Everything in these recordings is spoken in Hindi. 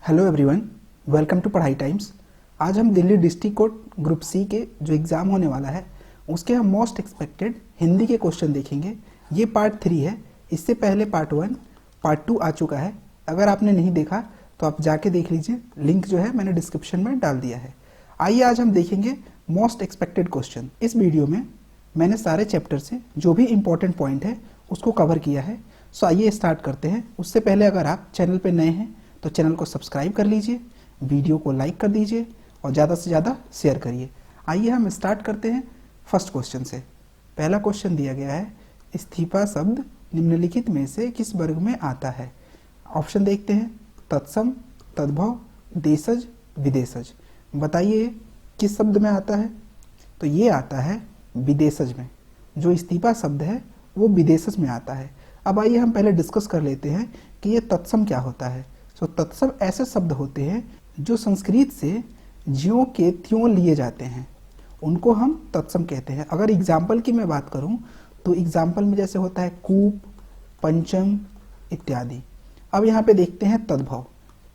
Hello everyone, welcome to Padhai Times. आज हम Delhi district court group C के जो एग्ज़ाम होने वाला है उसके हम मोस्ट एक्सपेक्टेड हिंदी के क्वेश्चन देखेंगे। ये पार्ट 3 है। इससे पहले पार्ट 1 पार्ट 2 आ चुका है। अगर आपने नहीं देखा तो आप जाके देख लीजिए, लिंक जो है मैंने डिस्क्रिप्शन में डाल दिया है। आइए आज हम देखेंगे मोस्ट एक्सपेक्टेड क्वेश्चन। इस वीडियो में मैंने सारे चैप्टर से जो भी इंपॉर्टेंट पॉइंट है उसको कवर किया है। सो आइए स्टार्ट करते हैं। उससे पहले अगर आप चैनल पर नए हैं तो चैनल को सब्सक्राइब कर लीजिए, वीडियो को लाइक कर दीजिए और ज़्यादा से ज़्यादा शेयर करिए। आइए हम स्टार्ट करते हैं फर्स्ट क्वेश्चन से। पहला क्वेश्चन दिया गया है, इस्तीफा शब्द निम्नलिखित में से किस वर्ग में आता है। ऑप्शन देखते हैं, तत्सम, तद्भव, देशज, विदेशज। बताइए किस शब्द में आता है। तो ये आता है विदेशज में। जो इस्तीफा शब्द है वो विदेशज में आता है। अब आइए हम पहले डिस्कस कर लेते हैं कि ये तत्सम क्या होता है। सो तत्सम ऐसे शब्द होते हैं जो संस्कृत से ज्यों के त्यों लिए जाते हैं, उनको हम तत्सम कहते हैं। अगर एग्जाम्पल की मैं बात करूं तो एग्जाम्पल में जैसे होता है कूप, पंचम इत्यादि। अब यहाँ पे देखते हैं तद्भव।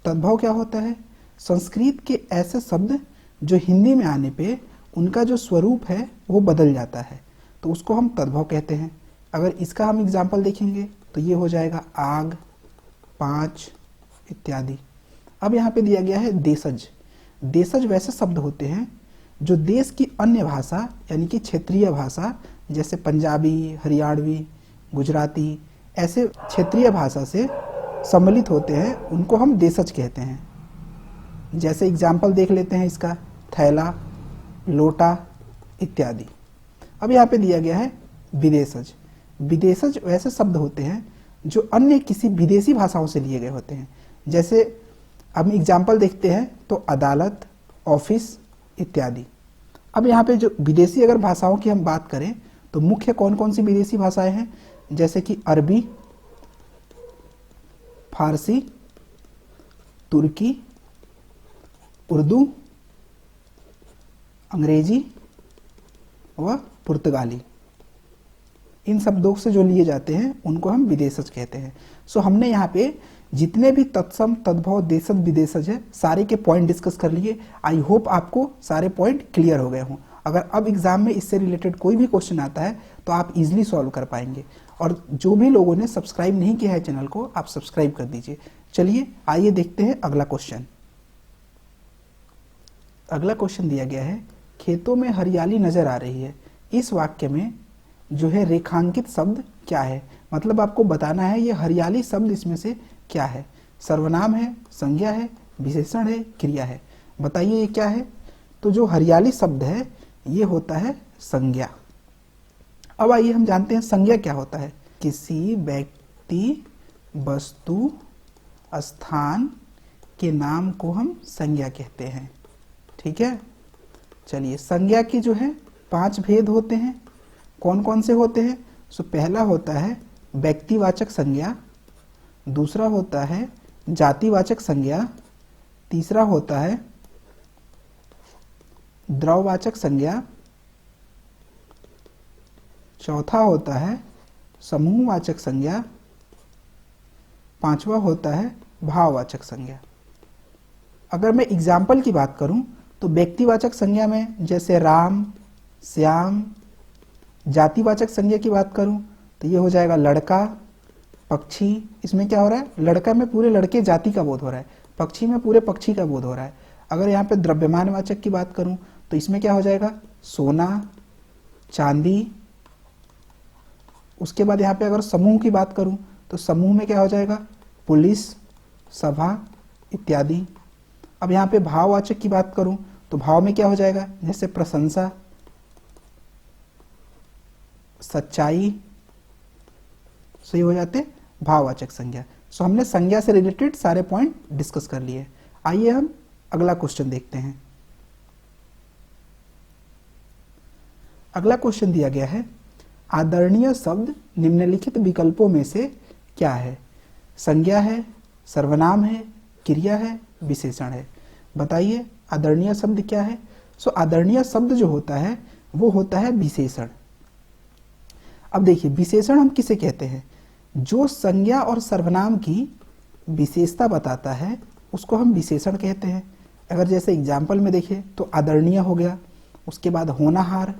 तद्भव क्या होता है? संस्कृत के ऐसे शब्द जो हिंदी में आने पे उनका जो स्वरूप है वो बदल जाता है, तो उसको हम तद्भव कहते हैं। अगर इसका हम एग्जाम्पल देखेंगे तो ये हो जाएगा आग, पाँच इत्यादि। अब यहाँ पे दिया गया है देशज। देशज वैसे शब्द होते हैं जो देश की अन्य भाषा यानी कि क्षेत्रीय भाषा जैसे पंजाबी, हरियाणवी, गुजराती ऐसे क्षेत्रीय भाषा से सम्मिलित होते हैं, उनको हम देशज कहते हैं। जैसे एग्जाम्पल देख लेते हैं इसका, थैला, लोटा इत्यादि। अब यहाँ पे दिया गया है विदेशज। विदेशज वैसे शब्द होते हैं जो अन्य किसी विदेशी भाषाओं से लिए गए होते हैं। जैसे हम एग्जाम्पल देखते हैं तो अदालत, ऑफिस इत्यादि। अब यहाँ पे जो विदेशी अगर भाषाओं की हम बात करें तो मुख्य कौन कौन सी विदेशी भाषाएं हैं, जैसे कि अरबी, फारसी, तुर्की, उर्दू, अंग्रेजी व पुर्तगाली। इन शब्दों से जो लिए जाते हैं उनको हम विदेशज कहते हैं। सो हमने यहाँ पे जितने भी तत्सम, तद्भव, देशज, विदेशज है सारे के पॉइंट डिस्कस कर लिए। आई होप आपको सारे पॉइंट क्लियर हो गए हों। अगर अब एग्जाम में इससे रिलेटेड कोई भी क्वेश्चन आता है तो आप इजीली सॉल्व कर पाएंगे। और जो भी लोगों ने सब्सक्राइब नहीं किया है चैनल को, आप सब्सक्राइब कर दीजिए। चलिए आइए देखते हैं अगला क्वेश्चन। अगला क्वेश्चन दिया गया है, खेतों में हरियाली नजर आ रही है। इस वाक्य में जो है रेखांकित शब्द क्या है। मतलब आपको बताना है ये हरियाली शब्द इसमें से क्या है। सर्वनाम है, संज्ञा है, विशेषण है, क्रिया है। बताइए ये क्या है। तो जो हरियाली शब्द है ये होता है संज्ञा। अब आइए हम जानते हैं संज्ञा क्या होता है। किसी व्यक्ति, वस्तु, स्थान के नाम को हम संज्ञा कहते हैं। ठीक है। चलिए, संज्ञा की जो है 5 भेद होते हैं। कौन कौन से होते हैं? सो पहला होता है व्यक्तिवाचक संज्ञा, दूसरा होता है जातिवाचक संज्ञा, तीसरा होता है द्रव्यवाचक संज्ञा, चौथा होता है समूहवाचक संज्ञा, पांचवा होता है भाववाचक संज्ञा। अगर मैं एग्जाम्पल की बात करूं तो व्यक्तिवाचक संज्ञा में जैसे राम, श्याम। जातिवाचक संज्ञा की बात करूं तो ये हो जाएगा लड़का, पक्षी। इसमें क्या हो रहा है, लड़का में पूरे लड़के जाति का बोध हो रहा है, पक्षी में पूरे पक्षी का बोध हो रहा है। अगर यहाँ पे द्रव्यमानवाचक की बात करूं तो इसमें क्या हो जाएगा, सोना, चांदी। उसके बाद यहाँ पे अगर समूह की बात करूं तो समूह में क्या हो जाएगा, पुलिस, सभा इत्यादि। अब यहाँ पे भाववाचक की बात करूं तो भाव में क्या हो जाएगा, जैसे प्रशंसा, सच्चाई। सही हो जाते भाववाचक संज्ञा। सो हमने संज्ञा से रिलेटेड सारे पॉइंट डिस्कस कर लिए। आइए हम अगला क्वेश्चन देखते हैं। अगला क्वेश्चन दिया गया है, आदरणीय शब्द निम्नलिखित विकल्पों में से क्या है। संज्ञा है, सर्वनाम है, क्रिया है, विशेषण है। बताइए आदरणीय शब्द क्या है। सो आदरणीय शब्द जो होता है वो होता है विशेषण। अब देखिए विशेषण हम किसे कहते हैं, जो संज्ञा और सर्वनाम की विशेषता बताता है उसको हम विशेषण कहते हैं। अगर जैसे एग्जाम्पल में देखें तो आदरणीय हो गया, उसके बाद होनहार,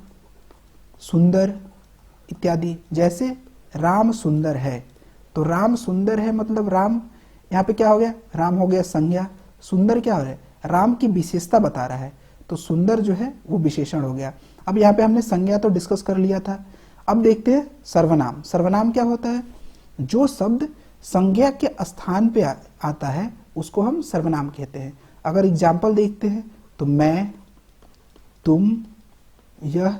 सुंदर इत्यादि। जैसे राम सुंदर है, तो राम सुंदर है मतलब राम यहाँ पे क्या हो गया, राम हो गया संज्ञा, सुंदर क्या हो रहा है, राम की विशेषता बता रहा है, तो सुंदर जो है वो विशेषण हो गया। अब यहाँ पे हमने संज्ञा तो डिस्कस कर लिया था। अब देखते हैं सर्वनाम। सर्वनाम क्या होता है, जो शब्द संज्ञा के स्थान पे आता है उसको हम सर्वनाम कहते हैं। अगर एग्जाम्पल देखते हैं तो मैं, तुम, यह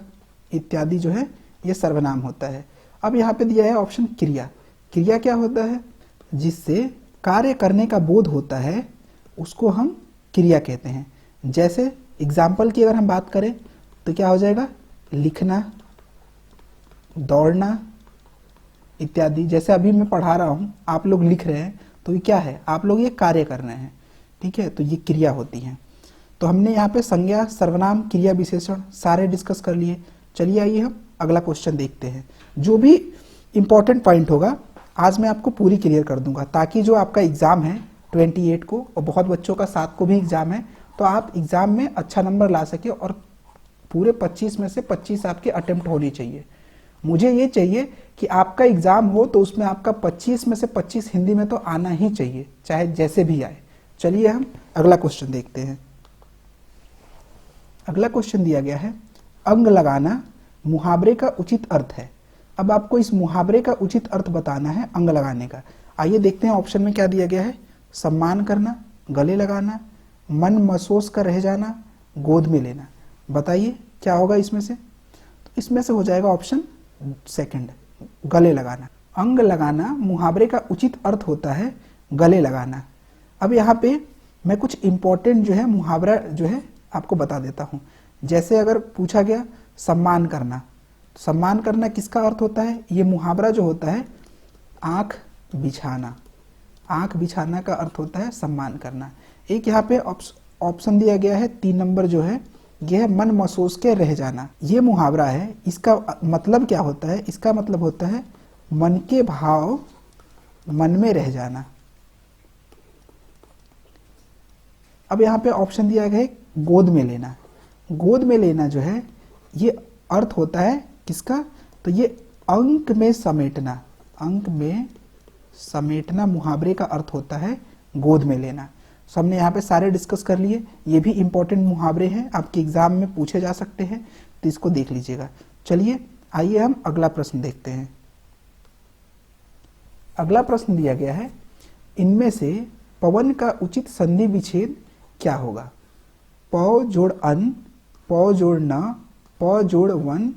इत्यादि जो है ये सर्वनाम होता है। अब यहाँ पे दिया है ऑप्शन क्रिया। क्रिया क्या होता है, जिससे कार्य करने का बोध होता है उसको हम क्रिया कहते हैं। जैसे एग्जाम्पल की अगर हम बात करें तो क्या हो जाएगा, लिखना, दौड़ना इत्यादि। जैसे अभी मैं पढ़ा रहा हूँ, आप लोग लिख रहे हैं, तो ये क्या है, आप लोग ये कार्य कर रहे हैं, ठीक है, तो ये क्रिया होती हैं। तो हमने यहाँ पे संज्ञा, सर्वनाम, क्रिया, विशेषण सारे डिस्कस कर लिए। चलिए आइए हम अगला क्वेश्चन देखते हैं। जो भी इंपॉर्टेंट पॉइंट होगा आज मैं आपको पूरी क्लियर कर दूंगा, ताकि जो आपका एग्जाम है 28 को, और बहुत बच्चों का 7 को भी एग्जाम है, तो आप एग्जाम में अच्छा नंबर ला सके और पूरे 25 में से 25 आपके अटेम्प्ट होने चाहिए। मुझे ये चाहिए कि आपका एग्जाम हो तो उसमें आपका 25 में से 25 हिंदी में तो आना ही चाहिए, चाहे जैसे भी आए। चलिए हम अगला क्वेश्चन देखते हैं। अगला क्वेश्चन दिया गया है, अंग लगाना मुहावरे का उचित अर्थ है। अब आपको इस मुहावरे का उचित अर्थ बताना है अंग लगाने का। आइए देखते हैं ऑप्शन में क्या दिया गया है, सम्मान करना, गले लगाना, मन महसूस कर रह जाना, गोद में लेना। बताइए क्या होगा इसमें से, तो इसमें से हो जाएगा ऑप्शन सेकंड, गले लगाना। अंग लगाना मुहावरे का उचित अर्थ होता है गले लगाना। अब यहाँ पे मैं कुछ इंपॉर्टेंट जो है मुहावरा जो है आपको बता देता हूँ। जैसे अगर पूछा गया सम्मान करना, सम्मान करना किसका अर्थ होता है, ये मुहावरा जो होता है आंख बिछाना, आंख बिछाना का अर्थ होता है सम्मान करना। एक यहाँ पे ऑप्शन दिया गया है 3 नंबर जो है, यह है मन महसूस के रह जाना। ये मुहावरा है, इसका मतलब क्या होता है, इसका मतलब होता है मन के भाव मन में रह जाना। अब यहाँ पे ऑप्शन दिया गया है गोद में लेना। गोद में लेना जो है ये अर्थ होता है किसका, तो ये अंक में समेटना, अंक में समेटना मुहावरे का अर्थ होता है गोद में लेना। सो हमने यहाँ पे सारे डिस्कस कर लिए। ये भी इंपॉर्टेंट मुहावरे हैं, आपके एग्जाम में पूछे जा सकते हैं, तो इसको देख लीजिएगा। चलिए आइए हम अगला प्रश्न देखते हैं। अगला प्रश्न दिया गया है, इनमें से पवन का उचित संधि विच्छेद क्या होगा। प जोड़ अन, प जोड़ न, प जोड़ वन,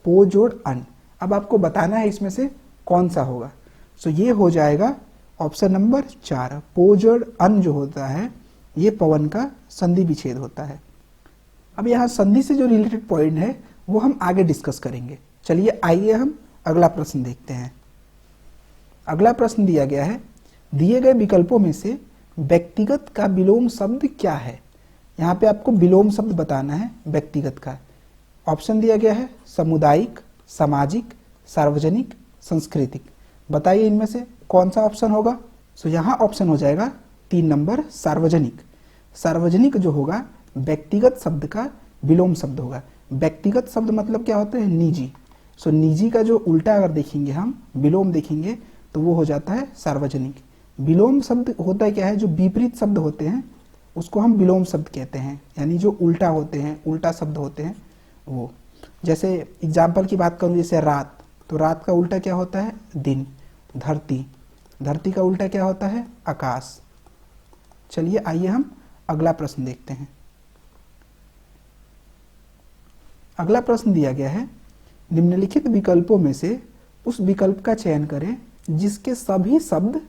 पो जोड़ अन। अब आपको बताना है इसमें से कौन सा होगा। सो ये हो जाएगा ऑप्शन नंबर 4, पो जोड़ अन जो होता है ये पवन का संधि विच्छेद होता है। अब यहाँ संधि से जो रिलेटेड पॉइंट है वो हम आगे डिस्कस करेंगे। चलिए आइए हम अगला प्रश्न देखते हैं। अगला प्रश्न दिया गया है, दिए गए विकल्पों में से व्यक्तिगत का विलोम शब्द क्या है। यहाँ पे आपको विलोम शब्द बताना है व्यक्तिगत का। ऑप्शन दिया गया है सामुदायिक, सामाजिक, सार्वजनिक, सांस्कृतिक। बताइए इनमें से कौन सा ऑप्शन होगा। सो यहाँ ऑप्शन हो जाएगा 3 नंबर सार्वजनिक। सार्वजनिक जो होगा व्यक्तिगत शब्द का विलोम शब्द होगा। व्यक्तिगत शब्द मतलब क्या होता है, निजी। सो निजी का जो उल्टा अगर देखेंगे हम, विलोम देखेंगे, तो वो हो जाता है सार्वजनिक। विलोम शब्द होता है क्या है, जो विपरीत शब्द होते हैं उसको हम विलोम शब्द कहते हैं, यानी जो उल्टा होते हैं, उल्टा शब्द होते हैं वो। जैसे एग्जाम्पल की बात करूँ, जैसे रात, तो रात का उल्टा क्या होता है, दिन। धरती, धरती का उल्टा क्या होता है, आकाश। चलिए आइए हम अगला प्रश्न देखते हैं। अगला प्रश्न दिया गया है, निम्नलिखित विकल्पों में से उस विकल्प का चयन करें जिसके सभी शब्द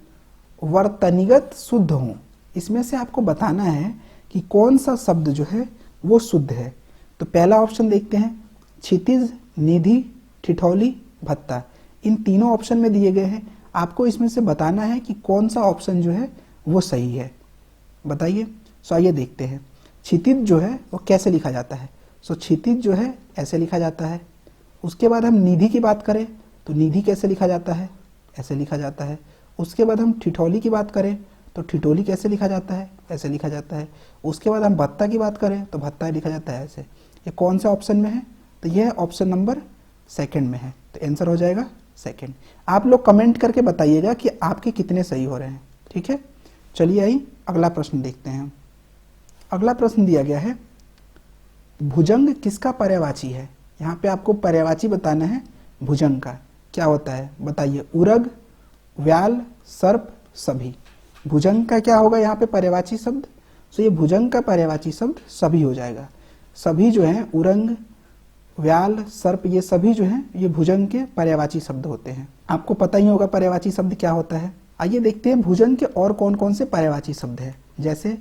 वर्तनीगत शुद्ध हों। इसमें से आपको बताना है कि कौन सा शब्द जो है वो शुद्ध है। तो पहला ऑप्शन देखते हैं, क्षितिज, निधि, ठिठौली, भत्ता। इन तीनों ऑप्शन में दिए गए हैं। आपको इसमें से बताना है कि कौन सा ऑप्शन जो है वो सही है। बताइए। सो आइए देखते हैं। क्षितिज जो है वो कैसे लिखा जाता है। सो क्षितिज जो है ऐसे लिखा जाता है। उसके बाद हम निधि की बात करें तो निधि कैसे लिखा जाता है, ऐसे लिखा जाता है। उसके बाद हम ठिठौली की बात करें तो ठिठोली कैसे लिखा जाता है, ऐसे लिखा जाता है। उसके बाद हम भत्ता की बात करें तो भत्ता लिखा जाता है ऐसे। ये कौन सा ऑप्शन में है, तो यह ऑप्शन नंबर सेकंड में है, तो आंसर हो जाएगा सेकंड। आप लोग कमेंट करके बताइएगा कि आपके कितने सही हो रहे हैं, ठीक है। चलिए आइए अगला प्रश्न देखते हैं। अगला प्रश्न दिया गया है, भुजंग किसका पर्यायवाची है। यहाँ पे आपको पर्यायवाची बताना है भुजंग का, क्या होता है बताइए। उरग, व्याल, सर्प, सभी। भुजंग का क्या होगा यहाँ पे पर्यायवाची शब्द, तो ये भुजंग का पर्यायवाची शब्द सभी हो जाएगा। सभी जो है उरंग, व्याल, सर्प, ये सभी जो है ये भुजंग के पर्यायवाची शब्द होते हैं। आपको पता ही होगा पर्यायवाची शब्द क्या होता है। आइए देखते हैं भुजंग के और कौन कौन से पर्यायवाची शब्द हैं, जैसे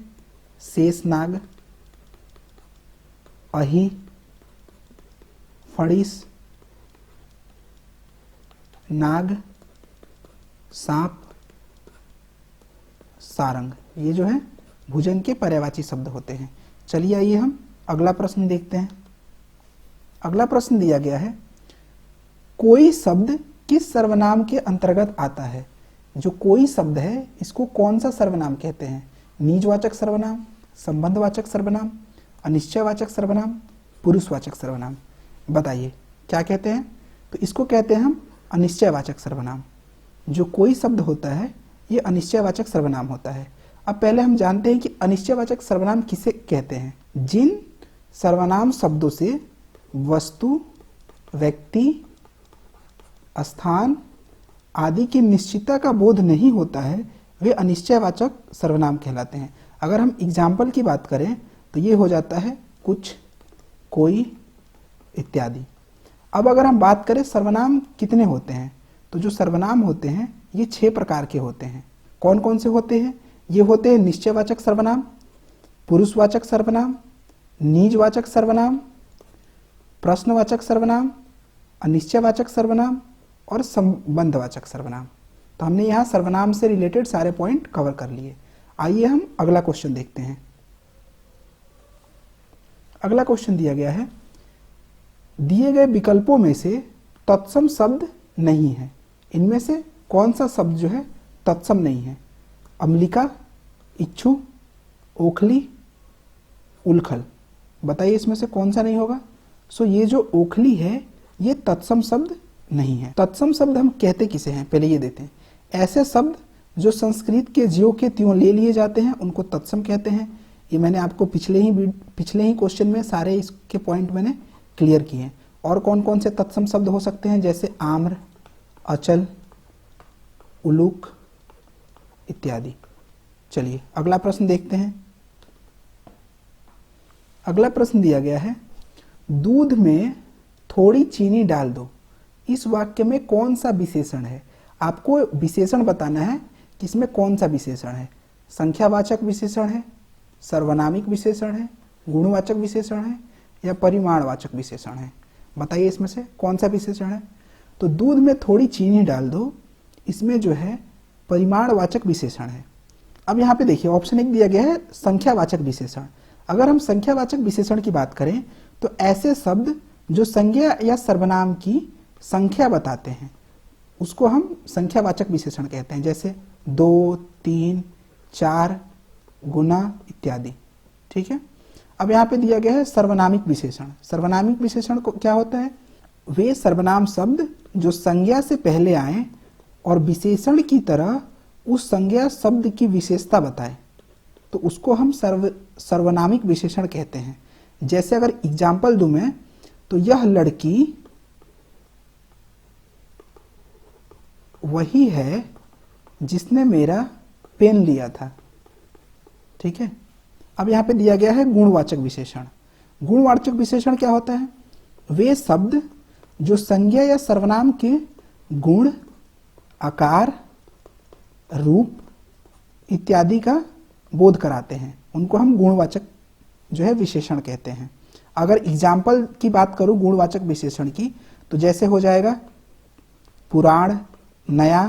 शेषनाग, अहि, फणिस, नाग, सांप, सारंग, ये जो है भुजंग के पर्यायवाची शब्द होते हैं। चलिए आइए हम अगला प्रश्न देखते हैं। अगला प्रश्न दिया गया है, कोई शब्द किस सर्वनाम के अंतर्गत आता है। जो कोई शब्द है इसको कौन सा सर्वनाम कहते हैं। निजवाचक सर्वनाम, संबंधवाचक सर्वनाम, अनिश्चयवाचक सर्वनाम, पुरुषवाचक सर्वनाम। बताइए क्या कहते हैं, तो इसको कहते हैं हम अनिश्चयवाचक सर्वनाम। जो कोई शब्द होता है ये अनिश्चयवाचक सर्वनाम होता है। अब पहले हम जानते हैं कि अनिश्चयवाचक सर्वनाम किसे कहते हैं। जिन सर्वनाम शब्दों से वस्तु, व्यक्ति, स्थान आदि की निश्चितता का बोध नहीं होता है वे अनिश्चयवाचक सर्वनाम कहलाते हैं। अगर हम एग्जाम्पल की बात करें तो ये हो जाता है कुछ, कोई इत्यादि। अब अगर हम बात करें सर्वनाम कितने होते हैं, तो जो सर्वनाम होते हैं ये 6 प्रकार के होते हैं। कौन कौन से होते हैं, ये होते हैं निश्चयवाचक सर्वनाम, पुरुषवाचक सर्वनाम, निजवाचक सर्वनाम, प्रश्नवाचक सर्वनाम, अनिश्चयवाचक सर्वनाम और संबंधवाचक सर्वनाम। तो हमने यहाँ सर्वनाम से रिलेटेड सारे पॉइंट कवर कर लिए। आइए हम अगला क्वेश्चन देखते हैं। अगला क्वेश्चन दिया गया है, दिए गए विकल्पों में से तत्सम शब्द नहीं है। इनमें से कौन सा शब्द जो है तत्सम नहीं है। अम्लिका, इच्छु, ओखली, उलखल। बताइए इसमें से कौन सा नहीं होगा। सो ये जो ओखली है ये तत्सम शब्द नहीं है। तत्सम शब्द हम कहते किसे हैं, पहले ये देते हैं। ऐसे शब्द जो संस्कृत के ज्यों के त्यों ले लिए जाते हैं उनको तत्सम कहते हैं। ये मैंने आपको पिछले ही क्वेश्चन में सारे इसके पॉइंट मैंने क्लियर किए हैं। और कौन कौन से तत्सम शब्द हो सकते हैं, जैसे आम्र, अचल, उलूक इत्यादि। चलिए अगला प्रश्न देखते हैं। अगला प्रश्न दिया गया है, दूध में थोड़ी चीनी डाल दो। इस वाक्य में कौन सा विशेषण है। आपको विशेषण बताना है कि इसमें कौन सा विशेषण है। संख्यावाचक विशेषण है, सर्वनामिक विशेषण है, गुणवाचक विशेषण है या परिमाणवाचक विशेषण है। बताइए इसमें से कौन सा विशेषण है। तो दूध में थोड़ी चीनी डाल दो, इसमें जो है परिमाणवाचक विशेषण है। अब यहाँ पे देखिए ऑप्शन 1 दिया गया है संख्यावाचक विशेषण। अगर हम संख्यावाचक विशेषण की बात करें तो ऐसे शब्द जो संज्ञा या सर्वनाम की संख्या बताते हैं उसको हम संख्यावाचक विशेषण कहते हैं, जैसे 2, 3, 4, गुना इत्यादि। ठीक है। अब यहाँ पे दिया गया है सर्वनामिक विशेषण। सर्वनामिक विशेषण को क्या होता है, वे सर्वनाम शब्द जो संज्ञा से पहले आए और विशेषण की तरह उस संज्ञा शब्द की विशेषता बताए तो उसको हम सर्वनामिक विशेषण कहते हैं। जैसे अगर एग्जाम्पल दूं मैं तो यह लड़की वही है जिसने मेरा पेन लिया था। ठीक है। अब यहाँ पे दिया गया है गुणवाचक विशेषण। गुणवाचक विशेषण क्या होता है, वे शब्द जो संज्ञा या सर्वनाम के गुण, आकार, रूप इत्यादि का बोध कराते हैं उनको हम गुणवाचक जो है विशेषण कहते हैं। अगर एग्जाम्पल की बात करूं गुणवाचक विशेषण की तो जैसे हो जाएगा पुराण, नया,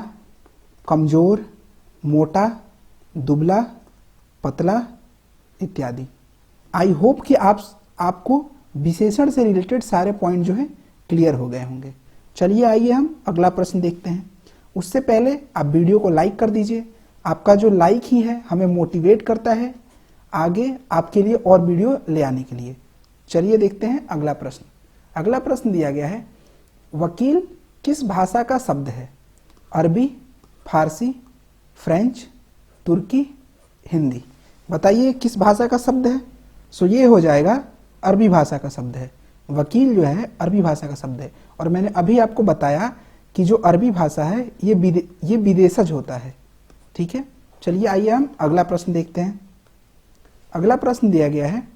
कमजोर, मोटा, दुबला, पतला इत्यादि। आई होप कि आपको विशेषण से रिलेटेड सारे पॉइंट जो है क्लियर हो गए होंगे। चलिए आइए हम अगला प्रश्न देखते हैं। उससे पहले आप वीडियो को लाइक कर दीजिए आपका जो लाइक ही है हमें मोटिवेट करता है आगे आपके लिए और वीडियो ले आने के लिए। चलिए देखते हैं अगला प्रश्न। अगला प्रश्न दिया गया है, वकील किस भाषा का शब्द है? अरबी, फारसी, फ्रेंच, तुर्की, हिंदी। बताइए किस भाषा का शब्द है? सो ये हो जाएगा अरबी भाषा का शब्द है। वकील जो है अरबी भाषा का शब्द है, और मैंने अभी आपको बताया कि जो अरबी भाषा है ये विदेशज होता है। ठीक है, चलिए आइए हम अगला प्रश्न देखते हैं। अगला प्रश्न दिया गया है,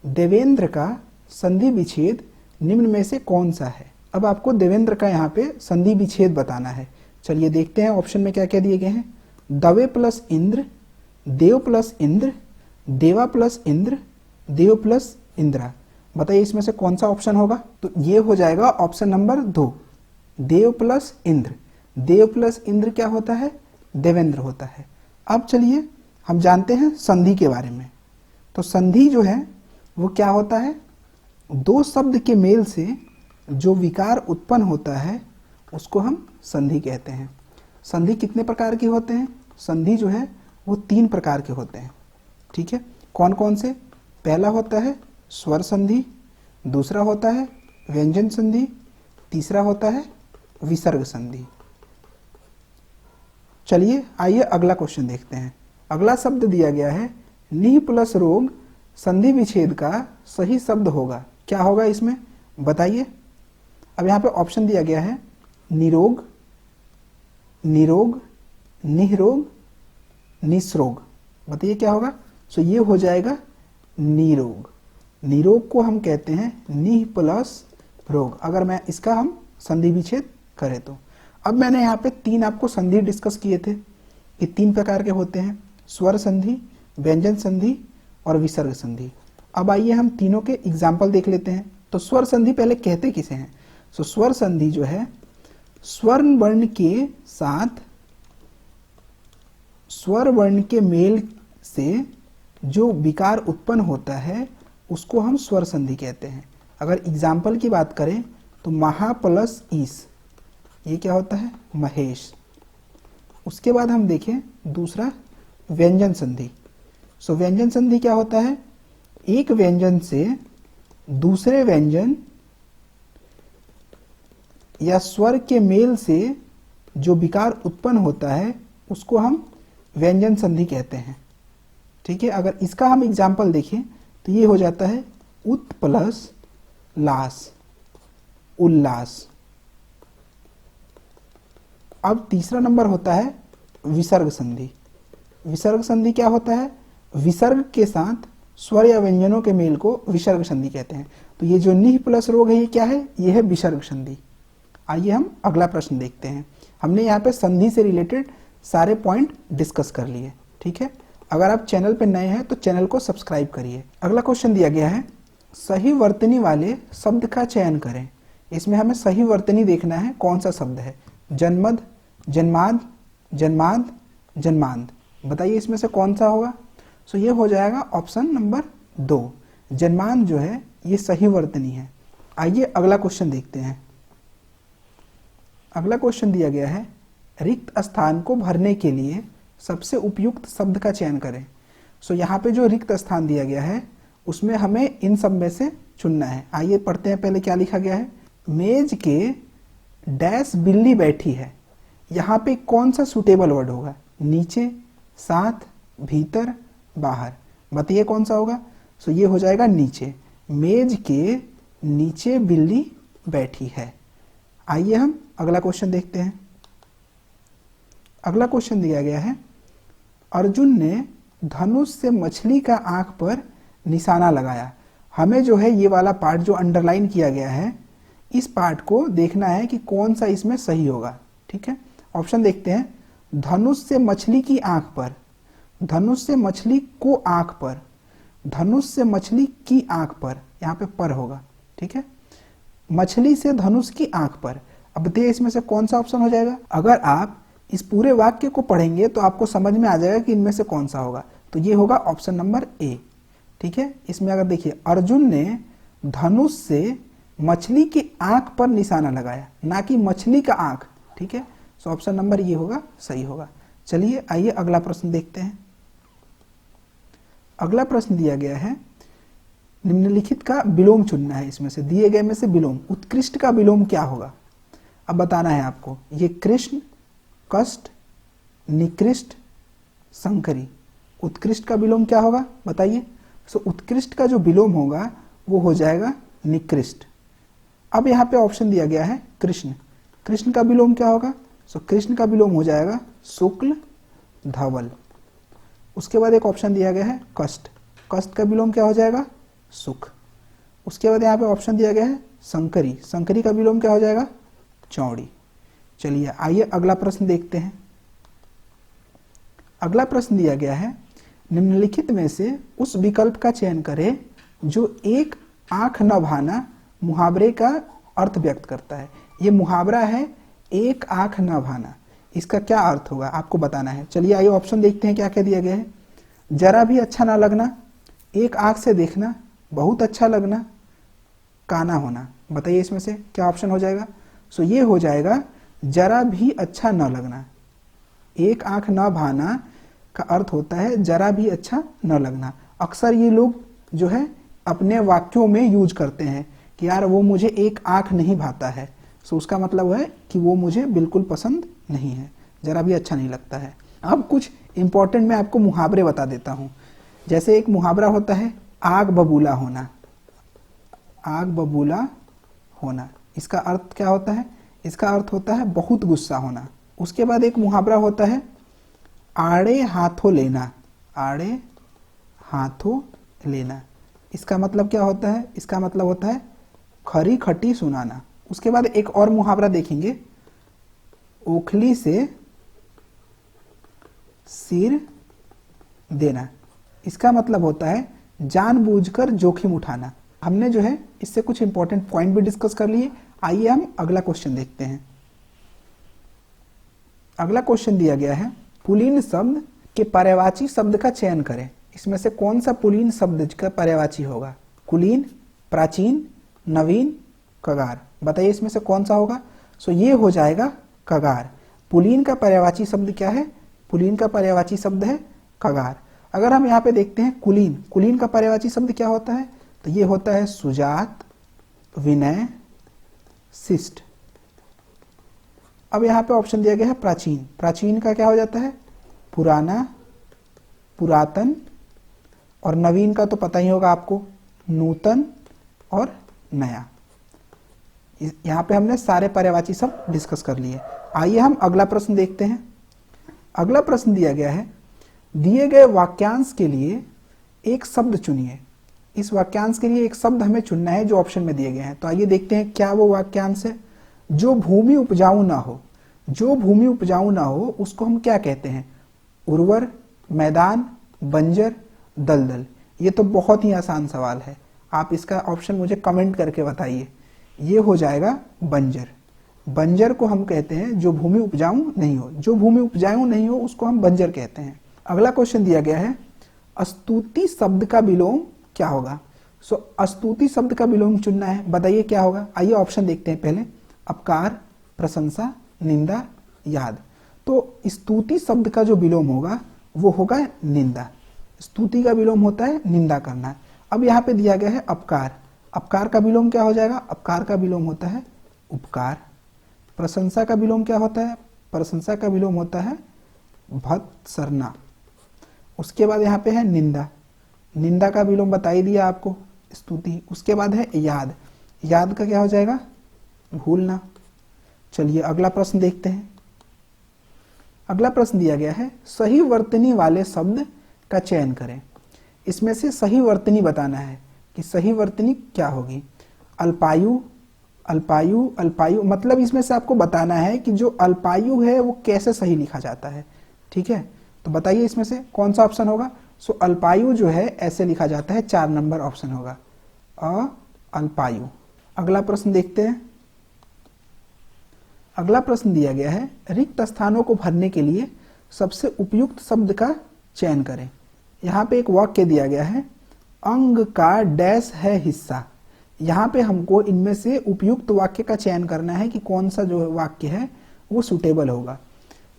देवेंद्र का संधि विच्छेद निम्न में से कौन सा है? अब आपको देवेंद्र का यहाँ पे संधि विच्छेद बताना है। चलिए देखते हैं ऑप्शन में क्या क्या दिए गए हैं। दवे प्लस इंद्र, देव प्लस इंद्र, देवा प्लस इंद्र, देव प्लस इंद्रा। बताइए इसमें से कौन सा ऑप्शन होगा? तो ये हो जाएगा ऑप्शन नंबर 2, देव प्लस इंद्र। देव प्लस इंद्र क्या होता है? देवेंद्र होता है। अब चलिए हम जानते हैं संधि के बारे में। तो संधि जो है वो क्या होता है? दो शब्द के मेल से जो विकार उत्पन्न होता है उसको हम संधि कहते हैं। संधि कितने प्रकार के होते हैं? संधि जो है वो 3 प्रकार के होते हैं। ठीक है, कौन कौन से? पहला होता है स्वर संधि, दूसरा होता है व्यंजन संधि, तीसरा होता है विसर्ग संधि। चलिए आइए अगला क्वेश्चन देखते हैं। अगला शब्द दिया गया है, निह प्लस रोग संधि विच्छेद का सही शब्द होगा। क्या होगा इसमें? बताइए। अब यहाँ पे ऑप्शन दिया गया है निरोग, निरोग, निरोग, निस्रोग। बताइए क्या होगा? सो ये हो जाएगा निरोग। निरोग को हम कहते हैं निह प्लस रोग, अगर मैं इसका हम संधि विच्छेद करें तो। अब मैंने यहाँ पे 3 आपको संधि डिस्कस किए थे कि 3 प्रकार के होते हैं, स्वर संधि, व्यंजन संधि और विसर्ग संधि। अब आइए हम तीनों के एग्जाम्पल देख लेते हैं। तो स्वर संधि पहले कहते किसे हैं? सो स्वर संधि जो है स्वर्ण वर्ण के साथ स्वर वर्ण के मेल से जो विकार उत्पन्न होता है उसको हम स्वर संधि कहते हैं। अगर एग्जाम्पल की बात करें तो महा प्लस ईस, ये क्या होता है? महेश। उसके बाद हम देखें दूसरा व्यंजन संधि। सो व्यंजन संधि क्या होता है? एक व्यंजन से दूसरे व्यंजन या स्वर के मेल से जो विकार उत्पन्न होता है उसको हम व्यंजन संधि कहते हैं। ठीक है, अगर इसका हम एग्जाम्पल देखें तो ये हो जाता है उत प्लस लास, उल्लास। अब तीसरा नंबर होता है विसर्ग संधि। विसर्ग संधि क्या होता है? विसर्ग के साथ स्वर या व्यंजनों के मेल को विसर्ग संधि कहते हैं। तो ये जो निह प्लस रोग है ये क्या है? ये है विसर्ग संधि। आइए हम अगला प्रश्न देखते हैं। हमने यहाँ पे संधि से रिलेटेड सारे पॉइंट डिस्कस कर लिए। ठीक है, अगर आप चैनल पे नए हैं तो चैनल को सब्सक्राइब करिए। अगला क्वेश्चन दिया गया है, सही वर्तनी वाले शब्द का चयन करें। इसमें हमें सही वर्तनी देखना है, कौन सा शब्द है? जन्मद, जन्माद, जन्माद, जन्मांध। बताइए इसमें से कौन सा होगा? सो ये हो जाएगा ऑप्शन नंबर 2, जन्मांध जो है ये सही वर्तनी है। आइए अगला क्वेश्चन देखते हैं। अगला क्वेश्चन दिया गया है, रिक्त स्थान को भरने के लिए सबसे उपयुक्त शब्द का चयन करें। सो यहाँ पे जो रिक्त स्थान दिया गया है उसमें हमें इन सब में से चुनना है। आइए पढ़ते हैं पहले क्या लिखा गया है। मेज के डैश बिल्ली बैठी है, यहाँ पे कौन सा सुटेबल वर्ड होगा? नीचे, साथ, भीतर, बाहर। बताइए कौन सा होगा? सो ये हो जाएगा नीचे। मेज के नीचे बिल्ली बैठी है। आइए हम अगला क्वेश्चन देखते हैं। अगला क्वेश्चन दिया गया है, अर्जुन ने धनुष से मछली का आंख पर निशाना लगाया। हमें जो है ये वाला पार्ट जो अंडरलाइन किया गया है इस पार्ट को देखना है कि कौन सा इसमें सही होगा। ठीक है, ऑप्शन देखते हैं। धनुष से मछली की आंख पर, धनुष से मछली को आंख पर, धनुष से मछली की आंख पर, यहाँ पे पर होगा। ठीक है, मछली से धनुष की आंख पर। अब देखिए इसमें से कौन सा ऑप्शन हो जाएगा? अगर आप इस पूरे वाक्य को पढ़ेंगे तो आपको समझ में आ जाएगा कि इनमें से कौन सा होगा। तो ये होगा ऑप्शन नंबर ए। ठीक है, इसमें अगर देखिए अर्जुन ने धनुष से मछली की आंख पर निशाना लगाया, ना कि मछली का आंख। ठीक है, सो ऑप्शन नंबर ये होगा, सही होगा। चलिए आइए अगला प्रश्न देखते हैं। अगला प्रश्न दिया गया है, निम्नलिखित का विलोम चुनना है। इसमें से दिए गए में से विलोम, उत्कृष्ट का विलोम क्या होगा अब बताना है आपको। ये कृष्ण, कष्ट, निकृष्ट, शंकरी। उत्कृष्ट का विलोम क्या होगा बताइए। सो उत्कृष्ट का जो विलोम होगा वो हो जाएगा निकृष्ट। अब यहाँ पे ऑप्शन दिया गया है कृष्ण। कृष्ण का विलोम क्या होगा। सो कृष्ण का विलोम हो जाएगा शुक्ल, धवल। उसके बाद एक ऑप्शन दिया गया है कष्ट। कष्ट का विलोम क्या हो जाएगा सुख। उसके बाद यहाँ पे ऑप्शन दिया गया है शंकरी। शंकरी का विलोम क्या हो जाएगा चौड़ी। चलिए आइए अगला प्रश्न देखते हैं। अगला प्रश्न दिया गया है, निम्नलिखित में से उस विकल्प का चयन करें जो एक आंख न भाना मुहावरे का अर्थ व्यक्त करता है। ये मुहावरा है एक आंख न भाना, इसका क्या अर्थ होगा आपको बताना है। चलिए आइए ऑप्शन देखते हैं क्या क्या दिया गया है। जरा भी अच्छा ना लगना, एक आंख से देखना, बहुत अच्छा लगना, काना होना। बताइए इसमें से क्या ऑप्शन हो जाएगा। सो ये हो जाएगा जरा भी अच्छा न लगना। एक आंख न भाना का अर्थ होता है जरा भी अच्छा न लगना। अक्सर ये लोग जो है अपने वाक्यों में यूज करते हैं कि यार वो मुझे एक आंख नहीं भाता है। सो उसका मतलब है कि वो मुझे बिल्कुल पसंद नहीं है, जरा भी अच्छा नहीं लगता है। अब कुछ इंपॉर्टेंट मैं आपको मुहावरे बता देता हूँ। जैसे एक मुहावरा होता है आग बबूला होना। आग बबूला होना, इसका अर्थ क्या होता है। इसका अर्थ होता है बहुत गुस्सा होना। उसके बाद एक मुहावरा होता है आड़े हाथों लेना। आड़े हाथों लेना, इसका मतलब क्या होता है। इसका मतलब होता है खरी खटी सुनाना। उसके बाद एक और मुहावरा देखेंगे, ओखली से सिर देना। इसका मतलब होता है जानबूझकर जोखिम उठाना। हमने जो है इससे कुछ इंपॉर्टेंट पॉइंट भी डिस्कस कर लिए। आइए हम अगला क्वेश्चन देखते हैं। अगला क्वेश्चन दिया गया है, पुल्लिंग शब्द के पर्यायवाची शब्द का चयन करें। इसमें से कौन सा पुल्लिंग शब्द का पर्यायवाची होगा। कुलीन, प्राचीन, नवीन, कगार। बताइए इसमें से कौन सा होगा। सो ये हो जाएगा कगार। पुल्लिंग का पर्यायवाची शब्द क्या है। पुल्लिंग का पर्यायवाची शब्द है कगार। अगर हम यहाँ पे देखते हैं कुलीन, कुलीन का पर्यायवाची शब्द क्या होता है। तो ये होता है सुजात, विनय, शिष्ट। अब यहाँ पे ऑप्शन दिया गया है प्राचीन। प्राचीन का क्या हो जाता है पुराना, पुरातन, और नवीन का तो पता ही होगा आपको, नूतन और नया। यहाँ पे हमने सारे पर्यायवाची शब्द डिस्कस कर लिए। आइए हम अगला प्रश्न देखते हैं। अगला प्रश्न दिया गया है, दिए गए वाक्यांश के लिए एक शब्द चुनिए। इस वाक्यांश के लिए एक शब्द हमें चुनना है जो ऑप्शन में दिए गए हैं। तो आइए देखते हैं क्या वो वाक्यांश है। जो भूमि उपजाऊ ना हो। जो भूमि उपजाऊ ना हो उसको हम क्या कहते हैं। उर्वर, मैदान, बंजर, दलदल। ये तो बहुत ही आसान सवाल है, आप इसका ऑप्शन मुझे कमेंट करके बताइए। ये हो जाएगा बंजर। बंजर को हम कहते हैं जो भूमि उपजाऊ नहीं हो। जो भूमि उपजाऊ नहीं हो उसको हम बंजर कहते हैं। अगला क्वेश्चन दिया गया है, स्तुति शब्द का विलोम क्या होगा। सो स्तुति शब्द का विलोम चुनना है। बताइए क्या होगा। आइए ऑप्शन देखते हैं पहले, अपकार, प्रशंसा, निंदा, याद। तो स्तुति शब्द का जो विलोम होगा वो होगा निंदा। स्तुति का विलोम होता है निंदा करना। अब यहाँ पे दिया गया है अपकार। अपकार का विलोम क्या हो जाएगा। अपकार का विलोम होता है उपकार। प्रशंसा का विलोम क्या होता है। प्रशंसा का विलोम होता है भत्सरना। उसके बाद यहाँ पे है निंदा। निंदा का विलोम बता ही दिया आपको, स्तुति। उसके बाद है याद। याद का क्या हो जाएगा भूलना। चलिए अगला प्रश्न देखते हैं। अगला प्रश्न दिया गया है, सही वर्तनी वाले शब्द का चयन करें। इसमें से सही वर्तनी बताना है कि सही वर्तनी क्या होगी। अल्पायु, अल्पायु, अल्पायु, मतलब इसमें से आपको बताना है कि जो अल्पायु है वो कैसे सही लिखा जाता है। ठीक है, तो बताइए इसमें से कौन सा ऑप्शन होगा। सो अल्पायु जो है ऐसे लिखा जाता है, 4 नंबर ऑप्शन होगा अल्पायु। अगला प्रश्न देखते हैं। अगला प्रश्न दिया गया है, रिक्त स्थानों को भरने के लिए सबसे उपयुक्त शब्द का चयन करें। यहाँ पे एक वाक्य दिया गया है, अंग का डैश है हिस्सा। यहाँ पे हमको इनमें से उपयुक्त वाक्य का चयन करना है कि कौन सा जो वाक्य है वो सुटेबल होगा।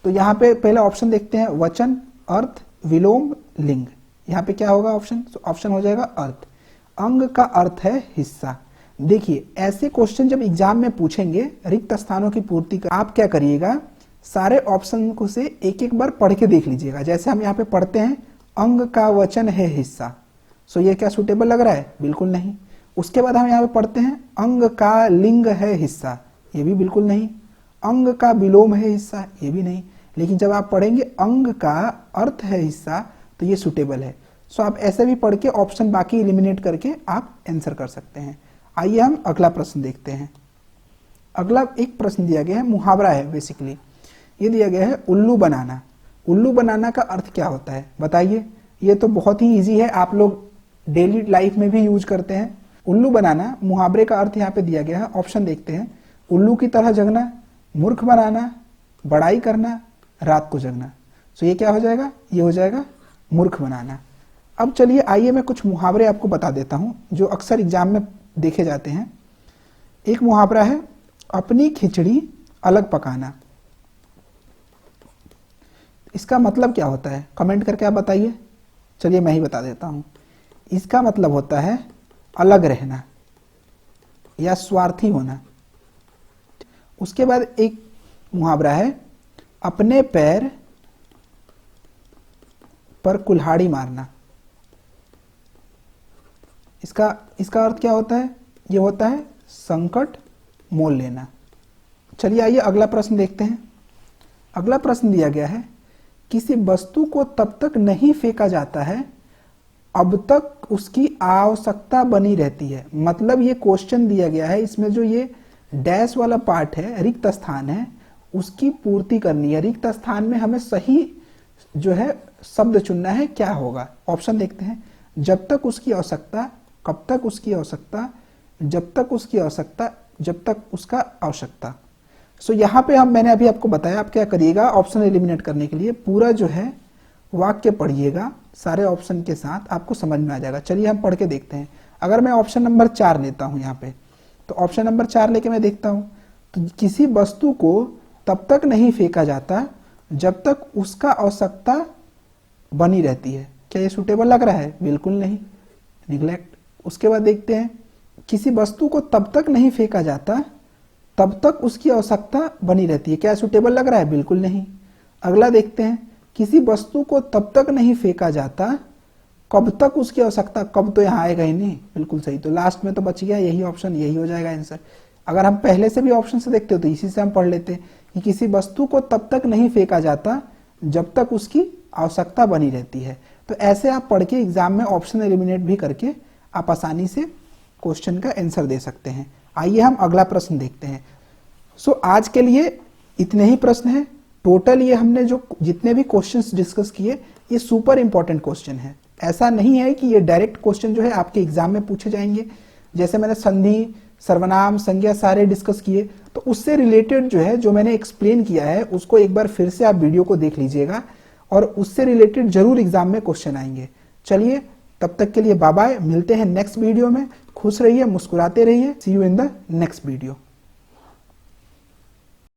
तो यहाँ पे पहले ऑप्शन देखते हैं, वचन, अर्थ, विलोम, लिंग। यहाँ पे क्या होगा ऑप्शन? तो ऑप्शन हो जाएगा अर्थ। अंग का अर्थ है हिस्सा। देखिए ऐसे क्वेश्चन जब एग्जाम में पूछेंगे रिक्त स्थानों की पूर्ति कर, आप क्या करिएगा, सारे ऑप्शन को से एक एक बार पढ़ के देख लीजिएगा। जैसे हम यहाँ पे पढ़ते हैं अंग का वचन है हिस्सा, सो ये क्या सुटेबल लग रहा है? बिल्कुल नहीं। उसके बाद हम यहाँ पे पढ़ते हैं अंग का लिंग है हिस्सा, ये भी बिल्कुल नहीं। अंग का विलोम है हिस्सा, ये भी नहीं। लेकिन जब आप पढ़ेंगे अंग का अर्थ है हिस्सा, तो ये सुटेबल है। सो आप ऐसे भी पढ़ के ऑप्शन बाकी एलिमिनेट करके आप आंसर कर सकते हैं। आइए हम अगला प्रश्न देखते हैं। अगला एक प्रश्न दिया गया है, मुहावरा है बेसिकली। ये दिया गया है उल्लू बनाना। उल्लू बनाना का अर्थ क्या होता है बताइए? ये तो बहुत ही इजी है, आप लोग डेली लाइफ में भी यूज करते हैं। उल्लू बनाना मुहावरे का अर्थ यहाँ पे दिया गया है। ऑप्शन देखते हैं, उल्लू की तरह जगना, मूर्ख बनाना, बड़ाई करना, रात को जगना। सो ये क्या हो जाएगा? ये हो जाएगा मूर्ख बनाना। अब चलिए आइए मैं कुछ मुहावरे आपको बता देता हूं जो अक्सर एग्जाम में देखे जाते हैं। एक मुहावरा है अपनी खिचड़ी अलग पकाना। इसका मतलब क्या होता है? कमेंट करके आप बताइए। चलिए मैं ही बता देता हूं। इसका मतलब होता है अलग रहना या स्वार्थी होना। उसके बाद एक मुहावरा है अपने पैर पर कुल्हाड़ी मारना। इसका अर्थ क्या होता है? ये होता है संकट मोल लेना। चलिए आइए अगला प्रश्न देखते हैं। अगला प्रश्न दिया गया है किसी वस्तु को तब तक नहीं फेंका जाता है अब तक उसकी आवश्यकता बनी रहती है। मतलब ये क्वेश्चन दिया गया है, इसमें जो ये डैश वाला पार्ट है, रिक्त स्थान है, उसकी पूर्ति करनी है। रिक्त स्थान में हमें सही जो है शब्द चुनना है। क्या होगा? ऑप्शन देखते हैं, जब तक उसकी आवश्यकता, कब तक उसकी आवश्यकता, जब तक उसकी आवश्यकता, जब तक उसका आवश्यकता। सो यहाँ पे मैंने अभी आपको बताया, आप क्या करिएगा ऑप्शन एलिमिनेट करने के लिए पूरा जो है वाक्य पढ़िएगा सारे ऑप्शन के साथ, आपको समझ में आ जाएगा। चलिए हम पढ़ के देखते हैं। अगर मैं ऑप्शन नंबर 4 लेता हूं यहाँ पे, तो ऑप्शन नंबर 4 लेके मैं देखता हूं, तो किसी वस्तु को तब तक नहीं फेंका जाता जब तक उसका आवश्यकता बनी रहती है। क्या ये सुटेबल लग रहा है? बिल्कुल नहीं, निग्लेक्ट। उसके बाद देखते हैं किसी वस्तु को तब तक नहीं फेंका जाता तब तक उसकी आवश्यकता बनी रहती है। क्या सुटेबल लग रहा है? बिल्कुल नहीं। अगला देखते हैं किसी वस्तु को तब तक नहीं फेंका जाता कब तक उसकी आवश्यकता। कब तो यहाँ आएगा ही नहीं, बिल्कुल सही। तो लास्ट में तो बच गया यही ऑप्शन, यही हो जाएगा आंसर। अगर हम पहले से भी ऑप्शन से देखते हो तो इसी से हम पढ़ लेते कि किसी वस्तु को तब तक नहीं फेंका जाता जब तक उसकी आवश्यकता बनी रहती है। तो ऐसे आप पढ़ के एग्जाम में ऑप्शन एलिमिनेट भी करके आप आसानी से क्वेश्चन का आंसर दे सकते हैं। आइए हम अगला प्रश्न देखते हैं। सो आज के लिए इतने ही प्रश्न हैं। टोटल ये हमने जो जितने भी क्वेश्चंस डिस्कस किए ये सुपर इंपॉर्टेंट क्वेश्चन है। ऐसा नहीं है कि ये डायरेक्ट क्वेश्चन जो है आपके एग्जाम में पूछे जाएंगे। जैसे मैंने संधि, सर्वनाम, संज्ञा सारे डिस्कस किए, तो उससे रिलेटेड जो है जो मैंने एक्सप्लेन किया है उसको एक बार फिर से आप वीडियो को देख लीजिएगा और उससे रिलेटेड जरूर एग्जाम में क्वेश्चन आएंगे। चलिए तब तक के लिए बाय बाय, मिलते हैं नेक्स्ट वीडियो में। खुश रहिए, मुस्कुराते रहिए। See you in the next video.